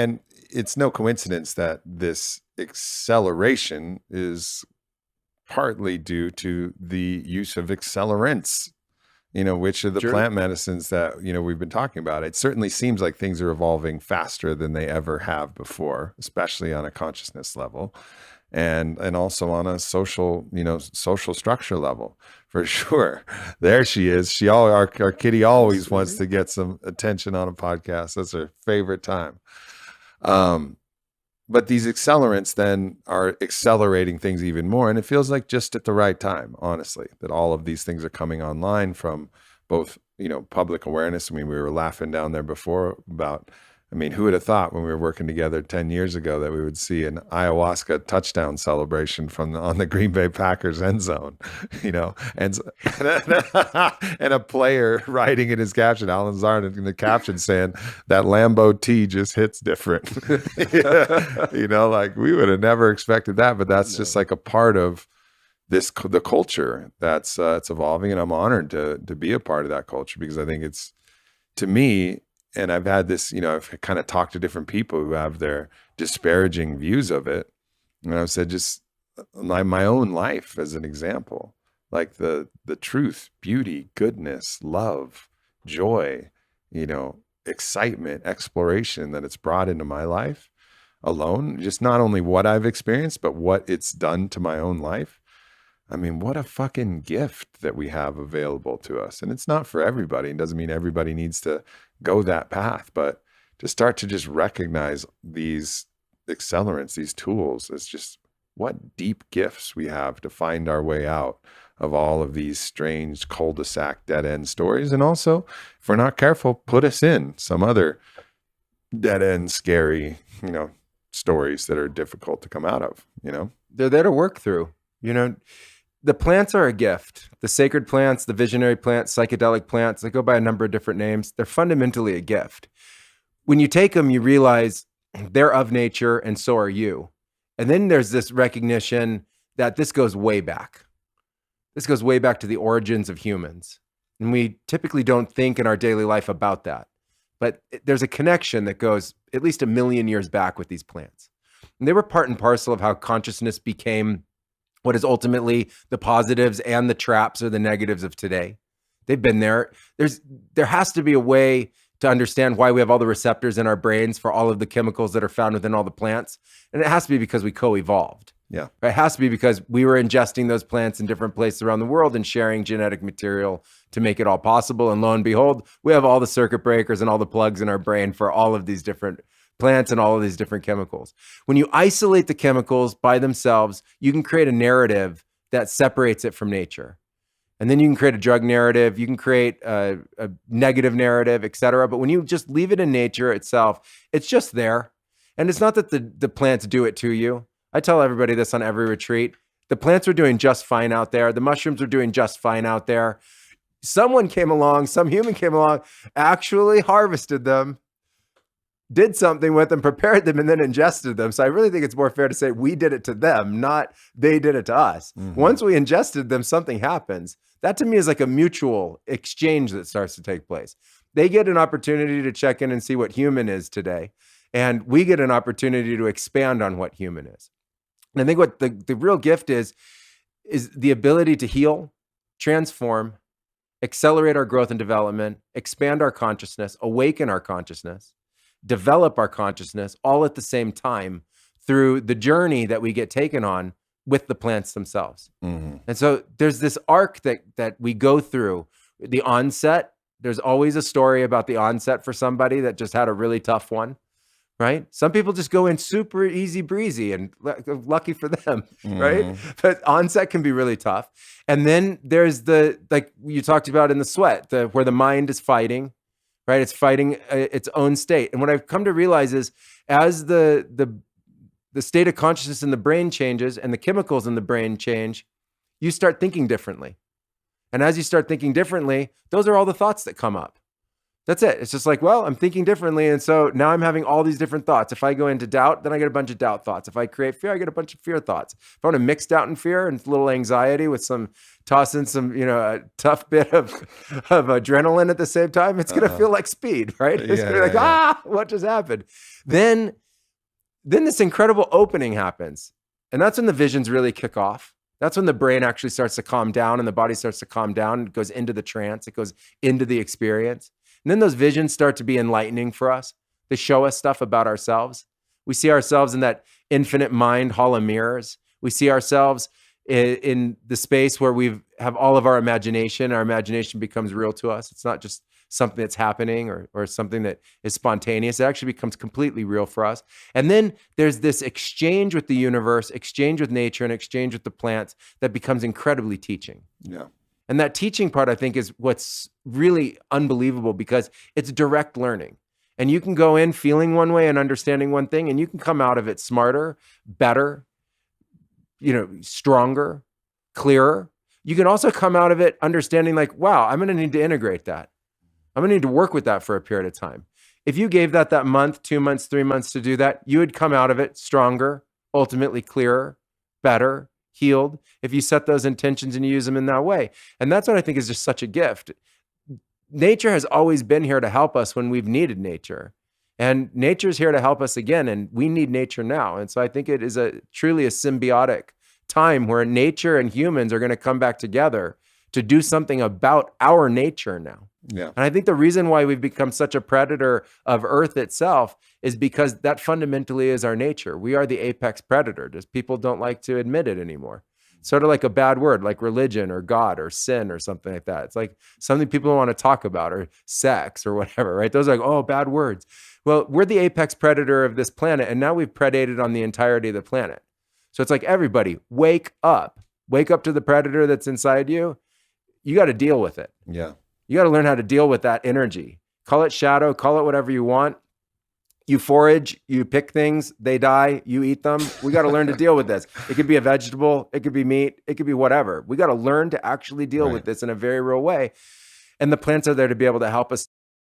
And it's no coincidence that this acceleration is partly due to the use of accelerants, which are the Sure. plant medicines that, we've been talking about. It certainly seems like things are evolving faster than they ever have before, especially on a consciousness level and also on a social structure level, for sure. There she is. Our kitty always wants to get some attention on a podcast. That's her favorite time. But these accelerants then are accelerating things even more. And it feels like just at the right time, honestly, that all of these things are coming online from both, public awareness. I mean, we were laughing down there before about, who would have thought when we were working together 10 years ago that we would see an ayahuasca touchdown celebration on the Green Bay Packers end zone, and a player writing in his caption, Alan Zarn in the caption saying that Lambeau T just hits different. Like we would have never expected that, but that's just like a part of the culture that's it's evolving, and I'm honored to be a part of that culture because I think it's, to me. And I've had this, I've kind of talked to different people who have their disparaging views of it. And I've said, just like my own life as an example, like the truth, beauty, goodness, love, joy, excitement, exploration that it's brought into my life alone, just not only what I've experienced, but what it's done to my own life. What a fucking gift that we have available to us. And it's not for everybody. It doesn't mean everybody needs to go that path, but to start to just recognize these accelerants, these tools, as just what deep gifts we have to find our way out of all of these strange cul-de-sac dead-end stories. And also, if we're not careful, put us in some other dead-end scary, stories that are difficult to come out of, They're there to work through, The plants are a gift. The sacred plants, the visionary plants, psychedelic plants, they go by a number of different names. They're fundamentally a gift. When you take them, you realize they're of nature and so are you. And then there's this recognition that this goes way back. This goes way back to the origins of humans. And we typically don't think in our daily life about that. But there's a connection that goes at least 1 million years back with these plants. And they were part and parcel of how consciousness became what is ultimately the positives and the traps or the negatives of today. They've been there. There has to be a way to understand why we have all the receptors in our brains for all of the chemicals that are found within all the plants. And it has to be because we co-evolved. Yeah. It has to be because we were ingesting those plants in different places around the world and sharing genetic material to make it all possible. And lo and behold, we have all the circuit breakers and all the plugs in our brain for all of these different plants and all of these different chemicals. When you isolate the chemicals by themselves, you can create a narrative that separates it from nature. And then you can create a drug narrative, you can create a negative narrative, et cetera. But when you just leave it in nature itself, it's just there. And it's not that the plants do it to you. I tell everybody this on every retreat. The plants are doing just fine out there. The mushrooms are doing just fine out there. Someone came along, some human came along, actually harvested them, did something with them, prepared them, and then ingested them. So I really think it's more fair to say we did it to them, not they did it to us. Mm-hmm. Once we ingested them, something happens. That to me is like a mutual exchange that starts to take place. They get an opportunity to check in and see what human is today. And we get an opportunity to expand on what human is. And I think what the real gift is the ability to heal, transform, accelerate our growth and development, expand our consciousness, awaken our consciousness, develop our consciousness all at the same time through the journey that we get taken on with the plants themselves. Mm-hmm. And so there's this arc that we go through. The onset, there's always a story about the onset for somebody that just had a really tough one, right? Some people just go in super easy breezy and lucky for them, right? But onset can be really tough. And then there's like you talked about in the sweat, where the mind is fighting, right? It's fighting its own state. And what I've come to realize is as the state of consciousness in the brain changes and the chemicals in the brain change, you start thinking differently. And as you start thinking differently, those are all the thoughts that come up. That's it. It's just like, well, I'm thinking differently. And so now I'm having all these different thoughts. If I go into doubt, then I get a bunch of doubt thoughts. If I create fear, I get a bunch of fear thoughts. If I want to mix doubt and fear and a little anxiety with toss in some, a tough bit of adrenaline at the same time, it's going to feel like speed, right? It's going to be like, what just happened? Then this incredible opening happens. And that's when the visions really kick off. That's when the brain actually starts to calm down and the body starts to calm down. It goes into the trance. It goes into the experience. And then those visions start to be enlightening for us. They show us stuff about ourselves. We see ourselves in that infinite mind hall of mirrors. We see ourselves in the space where we have all of our imagination. Our imagination becomes real to us. It's not just something that's happening or something that is spontaneous. It actually becomes completely real for us. And then there's this exchange with the universe, exchange with nature, and exchange with the plants that becomes incredibly teaching. Yeah. And that teaching part, I think, is what's really unbelievable because it's direct learning. And you can go in feeling one way and understanding one thing, and you can come out of it smarter, better, stronger, clearer. You can also come out of it understanding like, wow, I'm going to need to integrate that. I'm going to need to work with that for a period of time. If you gave that month, 2 months, 3 months to do that, you would come out of it stronger, ultimately clearer, better, healed, if you set those intentions and you use them in that way. And that's what I think is just such a gift. Nature has always been here to help us when we've needed nature. And nature's here to help us again, and we need nature now. And so I think it is truly a symbiotic time where nature and humans are going to come back together to do something about our nature now. Yeah. And I think the reason why we've become such a predator of Earth itself is because that fundamentally is our nature. We are the apex predator. Just people don't like to admit it anymore. Sort of like a bad word, like religion or God or sin or something like that. It's like something people don't want to talk about, or sex or whatever, right? Those are like, oh, bad words. Well, we're the apex predator of this planet, and now we've predated on the entirety of the planet. So it's like, everybody, wake up. Wake up to the predator that's inside you. You got to deal with it. Yeah. You got to learn how to deal with that energy. Call it shadow, call it whatever you want. You forage, you pick things, they die, you eat them. We got to learn to deal with this. It could be a vegetable, it could be meat, it could be whatever. We got to learn to actually deal with this in a very real way. And the plants are there to be able to help us